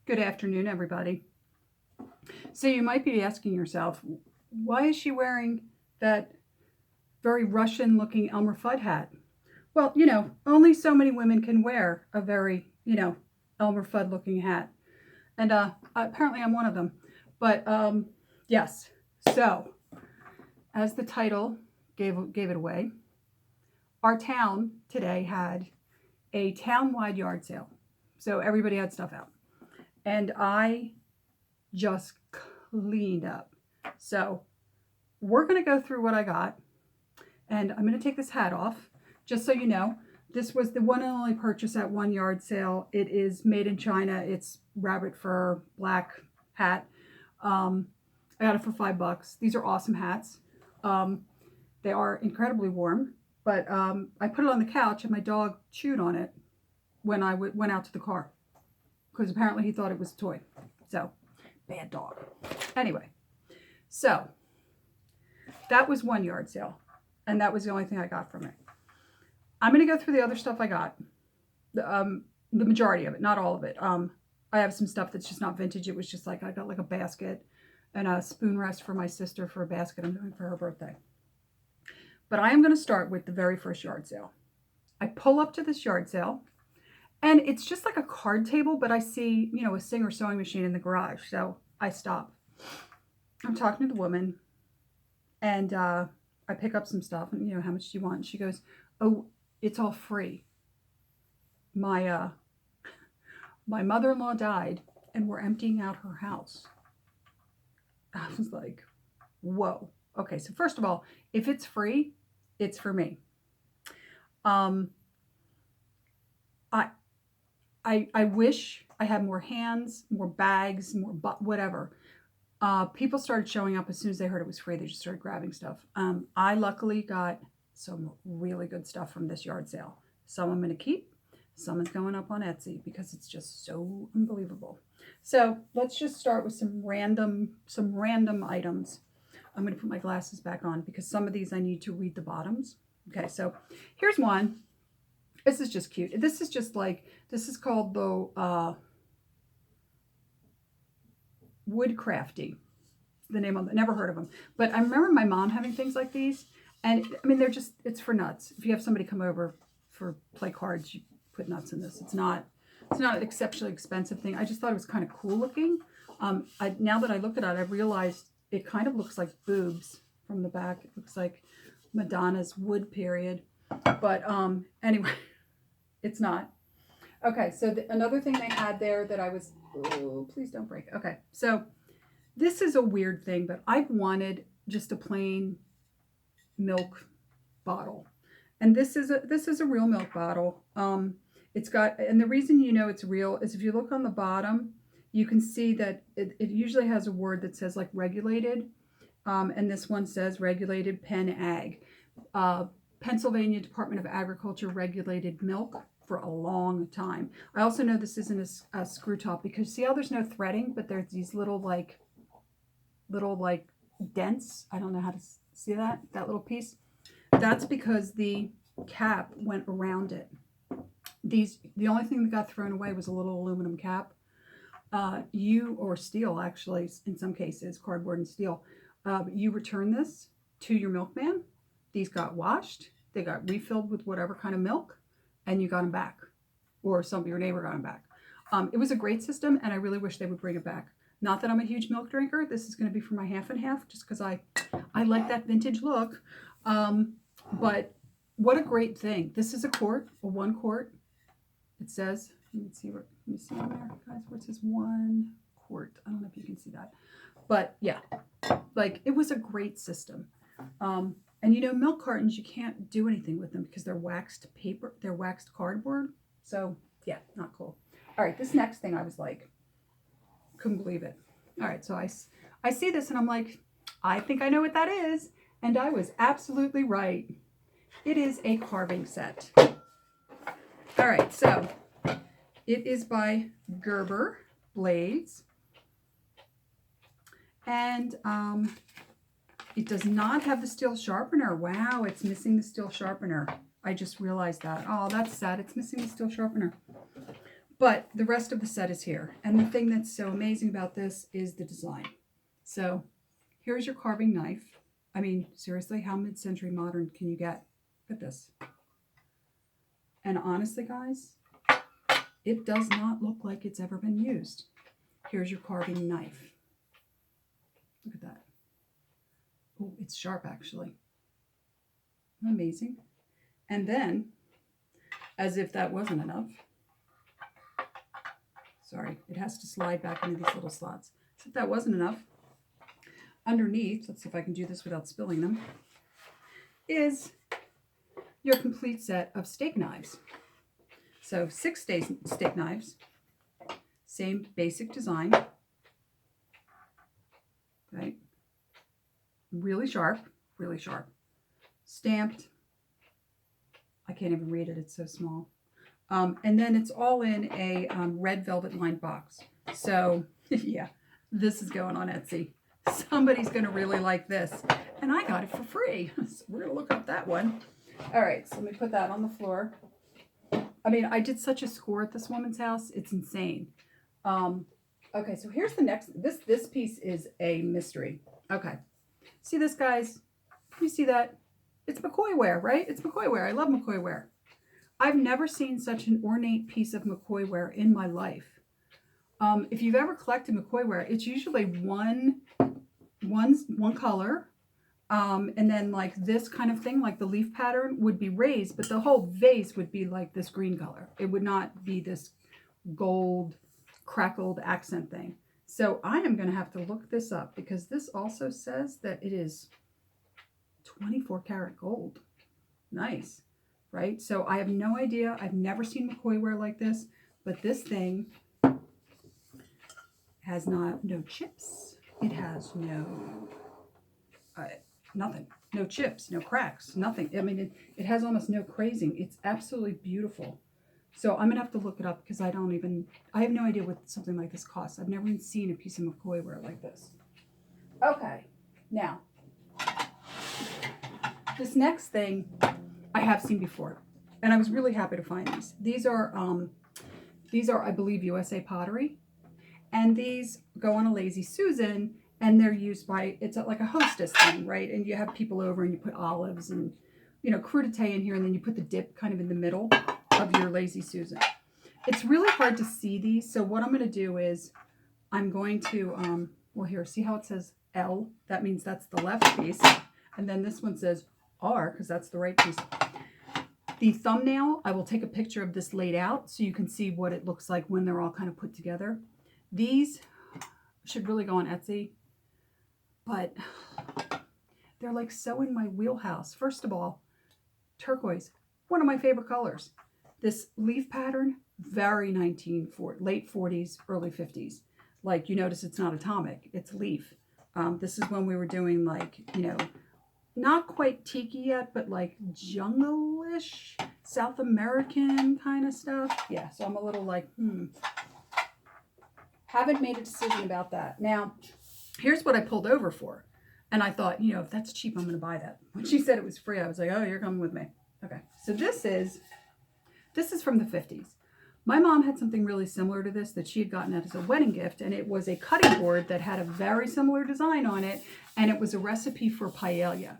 Good afternoon, everybody. So you might be asking yourself, why is she wearing that very Russian-looking Elmer Fudd hat? Well, only so many women can wear a very, Elmer Fudd-looking hat. And apparently I'm one of them. But yes, so as the title gave it away, our town today had a town-wide yard sale. So everybody had stuff out. And I just cleaned up. So we're going to go through what I got. And I'm going to take this hat off. Just so you know, this was the one and only purchase at one yard sale. It is made in China. It's rabbit fur, black hat. I got it for $5. These are awesome hats. They are incredibly warm. But I put it on the couch and my dog chewed on it when I went out to the car. Because apparently he thought it was a toy. So, bad dog. Anyway, so that was one yard sale. And that was the only thing I got from it. I'm going to go through the other stuff I got. The majority of it, not all of it. I have some stuff that's just not vintage. It was just like, I got like a basket and a spoon rest for my sister for a basket I'm doing for her birthday. But I am going to start with the very first yard sale. I pull up to this yard sale. And it's just like a card table, but I see, a Singer sewing machine in the garage. So I stop. I'm talking to the woman, and I pick up some stuff. And, how much do you want? And she goes, oh, it's all free. My mother-in-law died, and we're emptying out her house. I was like, whoa. Okay, so first of all, if it's free, it's for me. I wish I had more hands, more bags, more whatever. People started showing up as soon as they heard it was free. They just started grabbing stuff. I luckily got some really good stuff from this yard sale. Some I'm going to keep. Some is going up on Etsy because it's just so unbelievable. So let's just start with some random items. I'm going to put my glasses back on because some of these I need to read the bottoms. Okay, so here's one. This is just cute. This is just like, this is called the Woodcrafty. The name of it. Never heard of them. But I remember my mom having things like these. And I mean, it's for nuts. If you have somebody come over for play cards, you put nuts in this. It's not an exceptionally expensive thing. I just thought it was kind of cool looking. Now that I look at it, I realized it kind of looks like boobs from the back. It looks like Madonna's wood period. But anyway, it's not. Okay, so another thing they had there that I was, oh, please don't break. Okay, so this is a weird thing, but I've wanted just a plain milk bottle. And this is a real milk bottle. It's got, and the reason it's real is if you look on the bottom, you can see that it usually has a word that says like regulated. And this one says regulated Penn Ag. Pennsylvania Department of Agriculture regulated milk for a long time. I also know this isn't a screw top because see how there's no threading, but there's these little dents. I don't know how to see that little piece. That's because the cap went around it. The only thing that got thrown away was a little aluminum cap. Or steel, actually, in some cases, cardboard and steel. You return this to your milkman. These got washed. They got refilled with whatever kind of milk, and you got them back. Or your neighbor got them back. It was a great system, and I really wish they would bring it back. Not that I'm a huge milk drinker. This is going to be for my half and half, just because I like that vintage look. But what a great thing. This is a 1 quart. It says, let me see on there, guys, where it says 1 quart. I don't know if you can see that. But yeah, like it was a great system. And milk cartons, you can't do anything with them because they're waxed paper, they're waxed cardboard. So yeah, not cool. All right, this next thing I was like, couldn't believe it. All right, so I see this and I'm like, I think I know what that is. And I was absolutely right. It is a carving set. All right, so it is by Gerber Blades. And it does not have the steel sharpener. Wow, it's missing the steel sharpener. I just realized that. Oh, that's sad. It's missing the steel sharpener. But the rest of the set is here. And the thing that's so amazing about this is the design. So here's your carving knife. I mean, seriously, how mid-century modern can you get? Look at this. And honestly, guys, it does not look like it's ever been used. Here's your carving knife. Look at that. Oh, it's sharp, actually. Amazing. And then, as if that wasn't enough, sorry, it has to slide back into these little slots. As if that wasn't enough, underneath, let's see if I can do this without spilling them, is your complete set of steak knives. So 6 steak knives, same basic design, right? Really sharp, stamped. I can't even read it, it's so small. And then it's all in a red velvet lined box. So yeah, this is going on Etsy. Somebody's gonna really like this. And I got it for free. So we're gonna look up that one. All right, so let me put that on the floor. I mean, I did such a score at this woman's house. It's insane. Okay, so here's the next. This piece is a mystery. Okay. See this, guys? You see that? It's Mccoy Wear, right? It's Mccoy Wear. I love Mccoy Wear. I've never seen such an ornate piece of Mccoy Wear in my life. If you've ever collected Mccoy Wear, it's usually one color. And then like this kind of thing, like the leaf pattern would be raised, but the whole vase would be like this green color. It would not be this gold crackled accent thing. So I am going to have to look this up because this also says that it is 24 karat gold. Nice, right? So I have no idea. I've never seen Mccoy Wear like this, but this thing has no chips. It has nothing, no chips, no cracks, nothing. I mean, it has almost no crazing. It's absolutely beautiful. So I'm gonna have to look it up because I have no idea what something like this costs. I've never even seen a piece of Mccoy Wear like this. Okay, now, this next thing I have seen before, and I was really happy to find these. These are, I believe, USA Pottery, and these go on a Lazy Susan. And they're used by, it's like a hostess thing, right? And you have people over and you put olives and, crudité in here. And then you put the dip kind of in the middle of your Lazy Susan. It's really hard to see these. So what I'm going to do is I'm going to, well, here, see how it says L? That means that's the left piece. And then this one says R because that's the right piece. The thumbnail, I will take a picture of this laid out so you can see what it looks like when they're all kind of put together. These should really go on Etsy. But they're like so in my wheelhouse. First of all, turquoise, one of my favorite colors. This leaf pattern, very late 40s, early 50s. Like you notice it's not atomic, it's leaf. This is when we were doing like, not quite tiki yet, but like jungle-ish, South American kind of stuff. Yeah, so I'm a little like, Haven't made a decision about that. Now, here's what I pulled over for. And I thought, if that's cheap, I'm going to buy that. When she said it was free, I was like, oh, you're coming with me. Okay. So this is from the 50s. My mom had something really similar to this that she had gotten as a wedding gift. And it was a cutting board that had a very similar design on it. And it was a recipe for paella.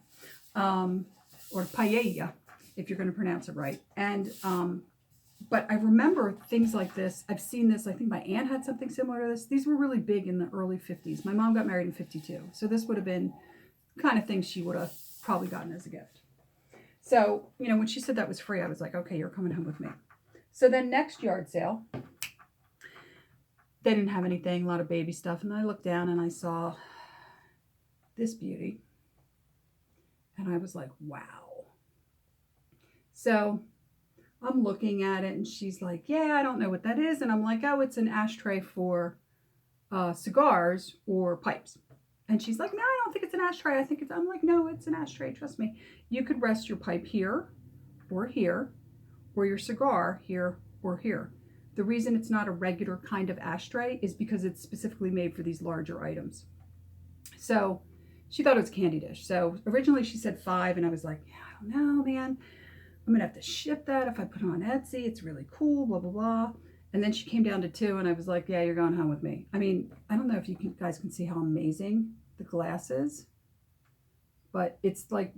Or paella, if you're going to pronounce it right. And but I remember things like this. I've seen this. I think my aunt had something similar to this. These were really big in the early 50s. My mom got married in 52. So this would have been kind of things she would have probably gotten as a gift. So, when she said that was free, I was like, okay, you're coming home with me. So then next yard sale, they didn't have anything, a lot of baby stuff. And I looked down and I saw this beauty. And I was like, wow. So I'm looking at it and she's like, yeah, I don't know what that is. And I'm like, oh, it's an ashtray for cigars or pipes. And she's like, no, I don't think it's an ashtray. I'm like, no, it's an ashtray. Trust me. You could rest your pipe here, or your cigar here or here. The reason it's not a regular kind of ashtray is because it's specifically made for these larger items. So she thought it was a candy dish. So originally she said $5 and I was like, yeah, I don't know, man. I'm going to have to ship that if I put it on Etsy. It's really cool, blah, blah, blah. And then she came down to 2, and I was like, yeah, you're going home with me. I mean, I don't know if you guys can see how amazing the glass is, but it's like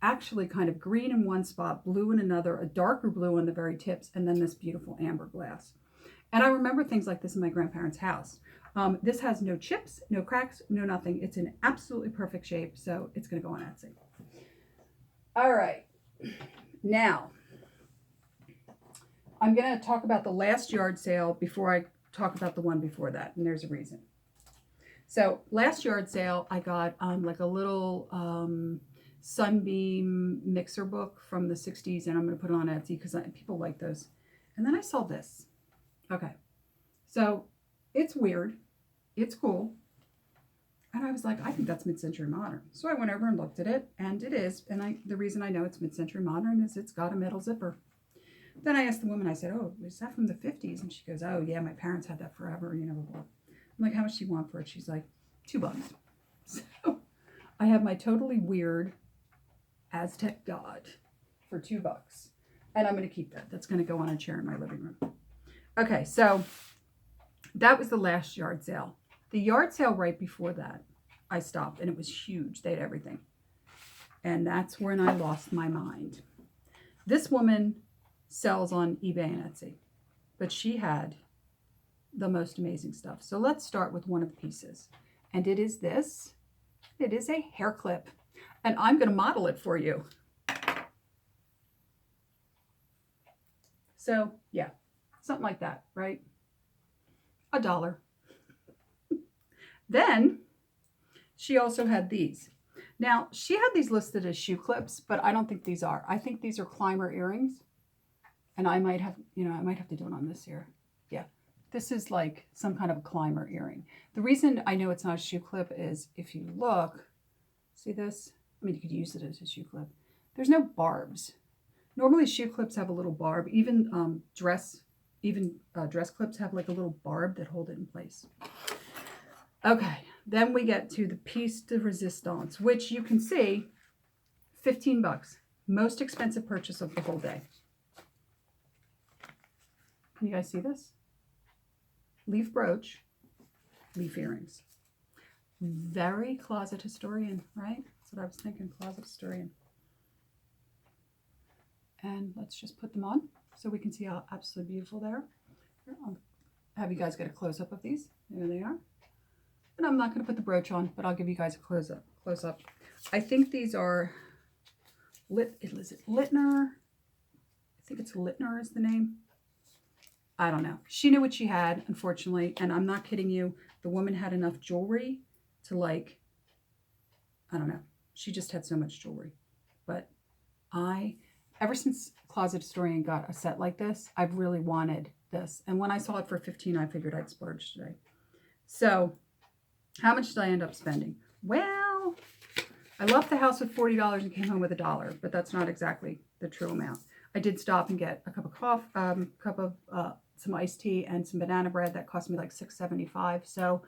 actually kind of green in one spot, blue in another, a darker blue on the very tips, and then this beautiful amber glass. And I remember things like this in my grandparents' house. This has no chips, no cracks, no nothing. It's in absolutely perfect shape, so it's going to go on Etsy. All right. Now, I'm going to talk about the last yard sale before I talk about the one before that, and there's a reason. So last yard sale, I got like a little Sunbeam mixer book from the 60s, and I'm going to put it on Etsy because people like those. And then I saw this. Okay, so it's weird, it's cool, and I was like, I think that's mid-century modern. So I went over and looked at it, and it is. And the reason I know it's mid-century modern is it's got a metal zipper. Then I asked the woman, I said, oh, is that from the 50s? And she goes, oh yeah, my parents had that forever, you know, blah, blah. I'm like, how much do you want for it? She's like, $2. So I have my totally weird Aztec god for $2, and I'm going to keep that. That's going to go on a chair in my living room. Okay, so that was the last yard sale. The yard sale right before that, I stopped, and it was huge. They had everything. And that's when I lost my mind. This woman sells on eBay and Etsy, but she had the most amazing stuff. So let's start with one of the pieces. And it is this. It is a hair clip. And I'm going to model it for you. So, yeah. Something like that, right? $1. Then she also had these. Now, she had these listed as shoe clips, but I don't think these are. I think these are climber earrings. And I might have, I might have to do it on this here. Yeah. This is like some kind of a climber earring. The reason I know it's not a shoe clip is if you look, see this? I mean, you could use it as a shoe clip. There's no barbs. Normally shoe clips have a little barb. Even dress clips have like a little barb that hold it in place. Okay, then we get to the piece de resistance, which you can see, $15. Most expensive purchase of the whole day. Can you guys see this? Leaf brooch, leaf earrings. Very closet historian, right? That's what I was thinking, closet historian. And let's just put them on so we can see how absolutely beautiful they are. Here, I'll have you guys get a close-up of these. There they are. And I'm not going to put the brooch on, but I'll give you guys a close-up. I think these are, is it Littner? I think it's Littner is the name. I don't know. She knew what she had, unfortunately, and I'm not kidding you. The woman had enough jewelry to like, I don't know. She just had so much jewelry. But ever since Closet Historian got a set like this, I've really wanted this. And when I saw it for $15, I figured I'd splurge today. So how much did I end up spending? Well, I left the house with $40 and came home with $1, but that's not exactly the true amount. I did stop and get a cup of coffee, some iced tea and some banana bread. That cost me like $6.75. So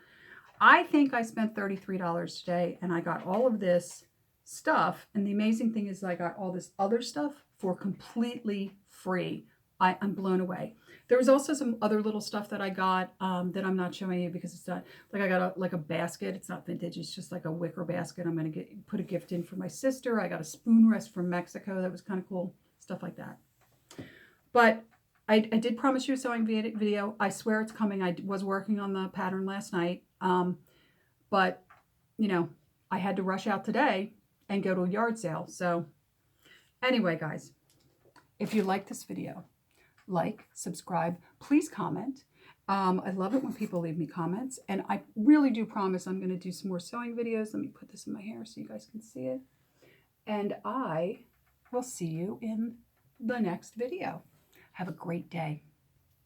I think I spent $33 today, and I got all of this stuff. And the amazing thing is I got all this other stuff for completely free. I'm blown away. There was also some other little stuff that I got that I'm not showing you because it's not, like I got a basket. It's not vintage. It's just like a wicker basket. I'm going to put a gift in for my sister. I got a spoon rest from Mexico. That was kind of cool. Stuff like that. But I did promise you a sewing video. I swear it's coming. I was working on the pattern last night. But, I had to rush out today and go to a yard sale. So anyway, guys, if you like this video, like, subscribe, please comment. I love it when people leave me comments. And I really do promise I'm going to do some more sewing videos. Let me put this in my hair so you guys can see it. And I will see you in the next video. Have a great day.